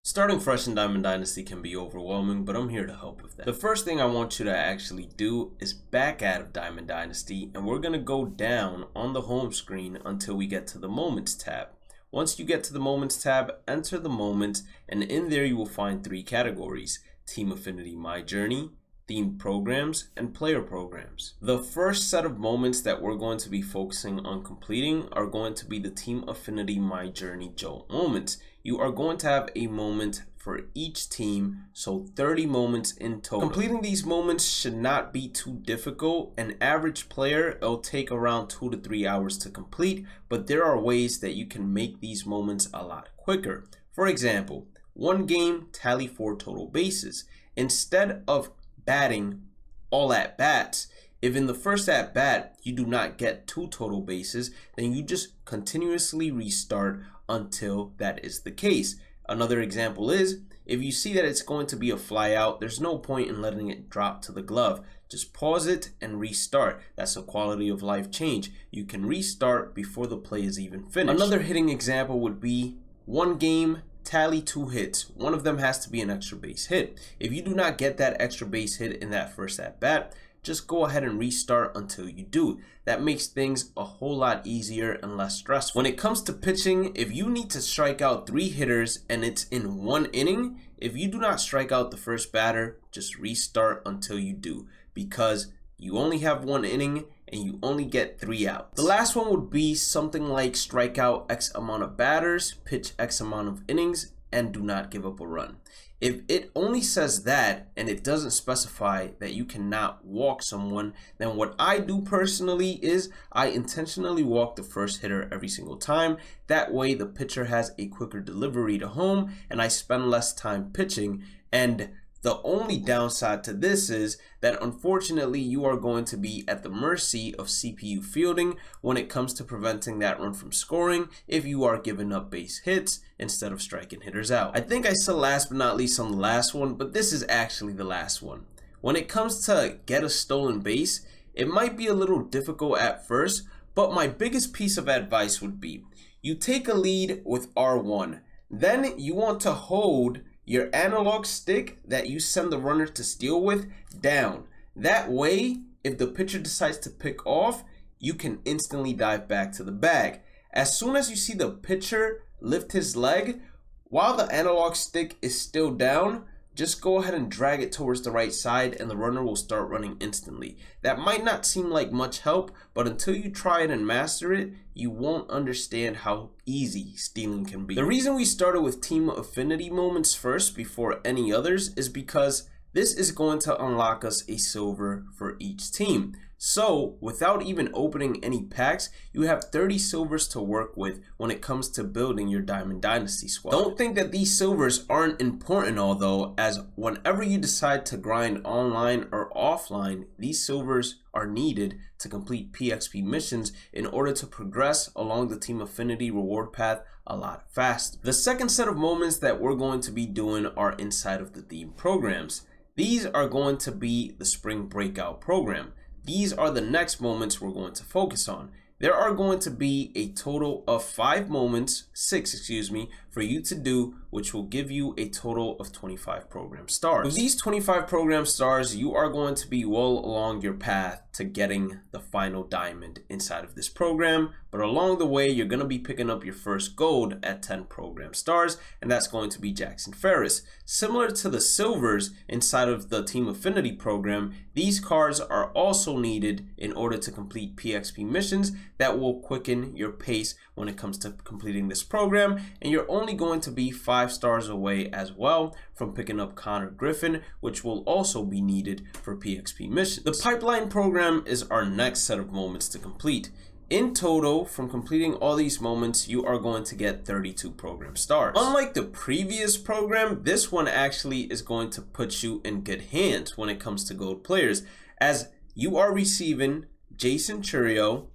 Starting fresh in Diamond Dynasty can be overwhelming, but I'm here to help with that. The first thing I want you to actually do is back out of Diamond Dynasty, and we're going to go down on the home screen until we get to the Moments tab. Once you get to the Moments tab, enter the Moments, and in there you will find three categories: Team Affinity My Journey, Themed Programs, and Player Programs. The first set of moments that we're going to be focusing on completing are going to be the Team Affinity My Journey Jolt moments. You are going to have a moment for each team, so 30 moments in total. Completing these moments should not be too difficult. An average player, it'll take around 2 to 3 hours to complete, but there are ways that you can make these moments a lot quicker. For example, one game, tally 4 total bases. Instead of batting all at bats, if in the first at bat you do not get 2 total bases, then you just continuously restart until that is the case. Another example is, if you see that it's going to be a fly out, there's no point in letting it drop to the glove. Just pause it and restart. That's a quality of life change. You can restart before the play is even finished. Another hitting example would be one game, tally 2 hits. One of them has to be an extra base hit. If you do not get that extra base hit in that first at bat, just go ahead and restart until you do. That makes things a whole lot easier and less stressful. When it comes to pitching, if you need to strike out 3 hitters and it's in 1 inning, if you do not strike out the first batter, just restart until you do, because you only have 1 inning and you only get 3 outs. The last one would be something like strike out X amount of batters, pitch X amount of innings, and do not give up a run. If it only says that and it doesn't specify that you cannot walk someone, then what I do personally is I intentionally walk the first hitter every single time. That way the pitcher has a quicker delivery to home and I spend less time pitching. And the only downside to this is that unfortunately you are going to be at the mercy of CPU fielding when it comes to preventing that run from scoring if you are giving up base hits instead of striking hitters out. I think I said last but not least on the last one, but this is actually the last one. When it comes to get a stolen base, it might be a little difficult at first, but my biggest piece of advice would be you take a lead with R1, then you want to hold your analog stick that you send the runner to steal with down. That way, if the pitcher decides to pick off, you can instantly dive back to the bag. As soon as you see the pitcher lift his leg, while the analog stick is still down, just go ahead and drag it towards the right side and the runner will start running instantly. That might not seem like much help, but until you try it and master it, you won't understand how easy stealing can be. The reason we started with Team Affinity moments first before any others is because this is going to unlock us a silver for each team. So without even opening any packs, you have 30 silvers to work with when it comes to building your Diamond Dynasty squad. Don't think that these silvers aren't important although, as whenever you decide to grind online or offline, these silvers are needed to complete PXP missions in order to progress along the Team Affinity reward path a lot faster. The second set of moments that we're going to be doing are inside of the theme programs. These are going to be the Spring Breakout program. These are the next moments we're going to focus on. There are going to be a total of 6 for you to do, which will give you a total of 25 program stars. With these 25 program stars, you are going to be well along your path to getting the final diamond inside of this program. But along the way, you're going to be picking up your first gold at 10 program stars, and that's going to be Jackson Ferris. Similar to the silvers inside of the Team Affinity program, these cards are also needed in order to complete PXP missions that will quicken your pace when it comes to completing this program, and you're only going to be 5 stars away as well from picking up Connor Griffin, which will also be needed for PXP missions. The Pipeline program is our next set of moments to complete. In total, from completing all these moments, you are going to get 32 program stars. Unlike the previous program, this one actually is going to put you in good hands when it comes to gold players, as you are receiving Jason Churio,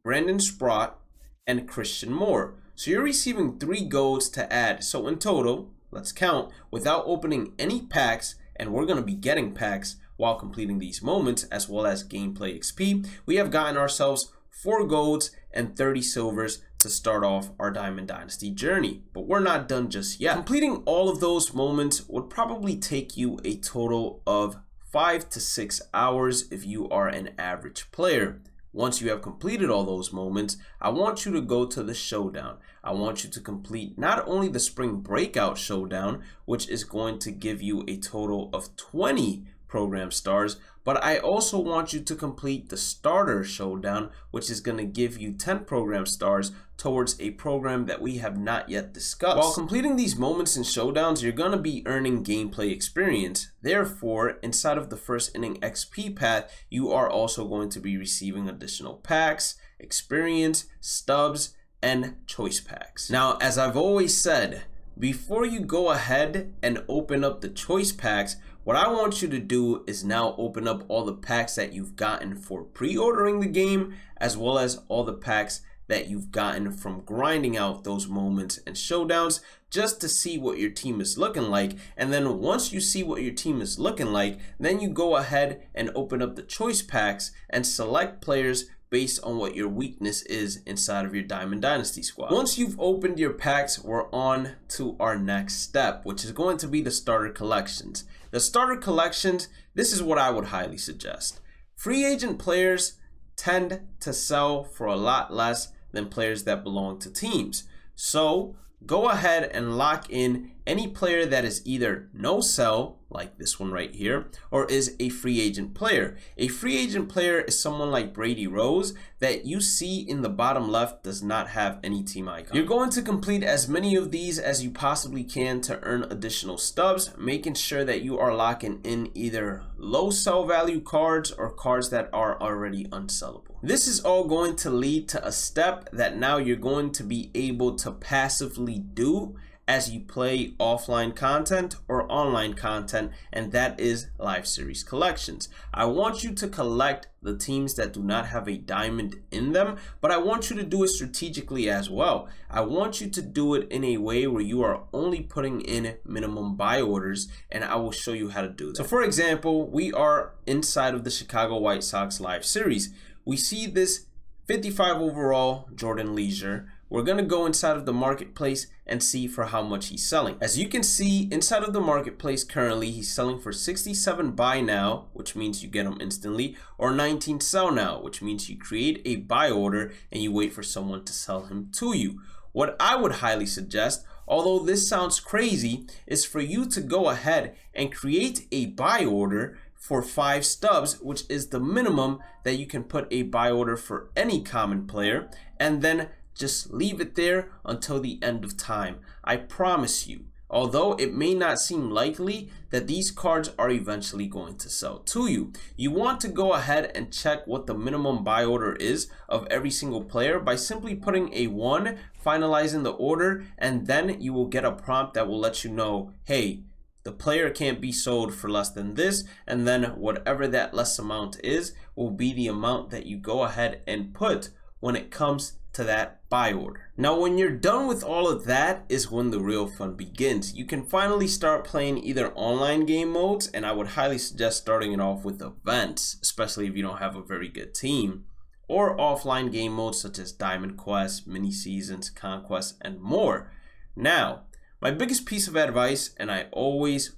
Brandon Sprott, and Christian Moore. So you're receiving 3 golds to add. So in total, let's count, without opening any packs, and we're going to be getting packs while completing these moments, as well as gameplay XP, we have gotten ourselves 4 golds and 30 silvers to start off our Diamond Dynasty journey. But we're not done just yet. Completing all of those moments would probably take you a total of 5 to 6 hours if you are an average player. Once you have completed all those moments, I want you to go to the showdown. I want you to complete not only the spring breakout showdown, which is going to give you a total of 20 program stars, but I also want you to complete the starter showdown, which is going to give you 10 program stars towards a program that we have not yet discussed. While completing these moments and showdowns, you're going to be earning gameplay experience. Therefore, inside of the first inning XP path, you are also going to be receiving additional packs, experience, stubs, and choice packs. Now, as I've always said, before you go ahead and open up the choice packs, what I want you to do is now open up all the packs that you've gotten for pre-ordering the game, as well as all the packs that you've gotten from grinding out those moments and showdowns, just to see what your team is looking like. And then once you see what your team is looking like, then you go ahead and open up the choice packs and select players based on what your weakness is inside of your Diamond Dynasty squad. Once you've opened your packs, we're on to our next step, which is going to be the starter collections. The starter collections, this is what I would highly suggest. Free agent players tend to sell for a lot less than players that belong to teams. So go ahead and lock in any player that is either no sell, like this one right here, or is a free agent player. A free agent player is someone like Brady Rose that you see in the bottom left does not have any team icon. You're going to complete as many of these as you possibly can to earn additional stubs, making sure that you are locking in either low sell value cards or cards that are already unsellable. This is all going to lead to a step that now you're going to be able to passively do as you play offline content or online content, and that is live series collections. I want you to collect the teams that do not have a diamond in them, but I want you to do it strategically as well. I want you to do it in a way where you are only putting in minimum buy orders, and I will show you how to do that. So for example, we are inside of the Chicago White Sox live series. We see this 55 overall Jordan Leisure. We're going to go inside of the marketplace and see for how much he's selling. As you can see inside of the marketplace currently, he's selling for 67 buy now, which means you get him instantly, or 19 sell now, which means you create a buy order and you wait for someone to sell him to you. What I would highly suggest, although this sounds crazy, is for you to go ahead and create a buy order for 5 stubs, which is the minimum that you can put a buy order for any common player, and then just leave it there until the end of time. I promise you, although it may not seem likely, that these cards are eventually going to sell to you. You want to go ahead and check what the minimum buy order is of every single player by simply putting a 1, finalizing the order, and then you will get a prompt that will let you know, hey, the player can't be sold for less than this, and then whatever that less amount is will be the amount that you go ahead and put when it comes to that buy order. Now, when you're done with all of that is when the real fun begins. You can finally start playing either online game modes, and I would highly suggest starting it off with events, especially if you don't have a very good team, or offline game modes such as Diamond Quest, mini seasons, conquest, and more. Now, my biggest piece of advice, and I always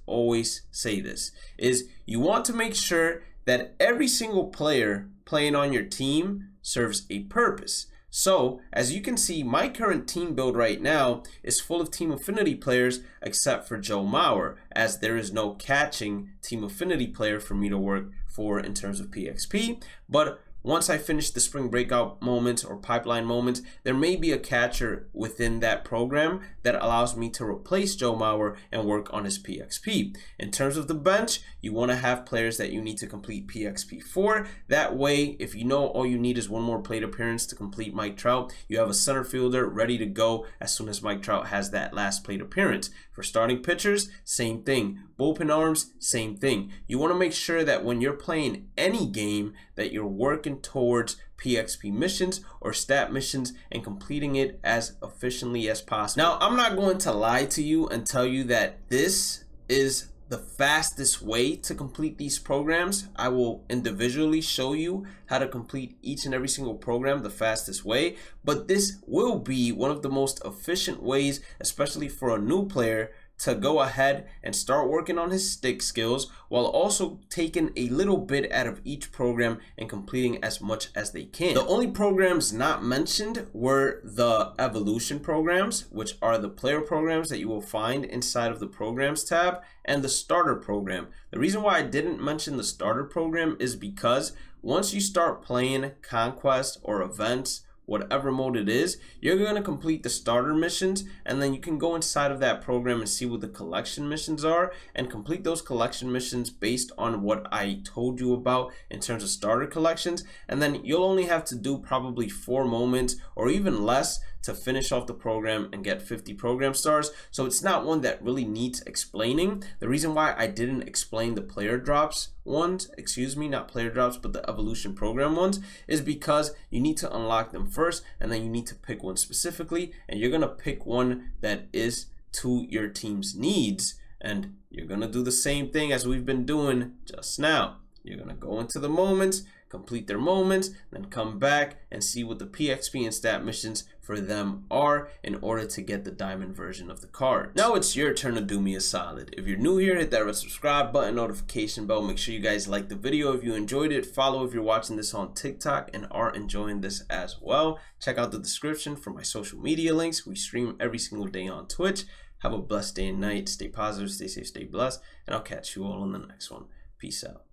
say this, is you want to make sure that every single player playing on your team serves a purpose. So, as you can see, my current team build right now is full of Team Affinity players except for Joe Mauer, as there is no catching Team Affinity player for me to work for in terms of PXP. But once I finish the spring breakout moments or pipeline moments, there may be a catcher within that program that allows me to replace Joe Mauer and work on his PXP. In terms of the bench, you want to have players that you need to complete PXP for. That way, if you know all you need is one more plate appearance to complete Mike Trout, you have a center fielder ready to go as soon as Mike Trout has that last plate appearance. For starting pitchers, same thing. Bullpen arms, same thing. You want to make sure that when you're playing any game that you're working towards PXP missions or stat missions and completing it as efficiently as possible. Now, I'm not going to lie to you and tell you that this is the fastest way to complete these programs. I will individually show you how to complete each and every single program the fastest way, but this will be one of the most efficient ways, especially for a new player, to go ahead and start working on his stick skills while also taking a little bit out of each program and completing as much as they can. The only programs not mentioned were the evolution programs, which are the player programs that you will find inside of the programs tab, and the starter program. The reason why I didn't mention the starter program is because once you start playing conquest or events, whatever mode it is, you're going to complete the starter missions, and then you can go inside of that program and see what the collection missions are and complete those collection missions based on what I told you about in terms of starter collections. And then you'll only have to do probably 4 moments or even less to finish off the program and get 50 program stars. So it's not one that really needs explaining. The reason why I didn't explain the player drops ones, not player drops, but the evolution program ones, is because you need to unlock them first, and then you need to pick one specifically, and you're gonna pick one that is to your team's needs, and you're gonna do the same thing as we've been doing just now. You're gonna go into the moments, complete their moments, then come back and see what the PXP and stat missions for them are in order to get the diamond version of the card. Now it's your turn to do me a solid. If you're new here, hit that red subscribe button, notification bell. Make sure you guys like the video if you enjoyed it. Follow if you're watching this on TikTok and are enjoying this as well. Check out the description for my social media links. We stream every single day on Twitch. Have a blessed day and night. Stay positive, stay safe, stay blessed, and I'll catch you all on the next one. Peace out.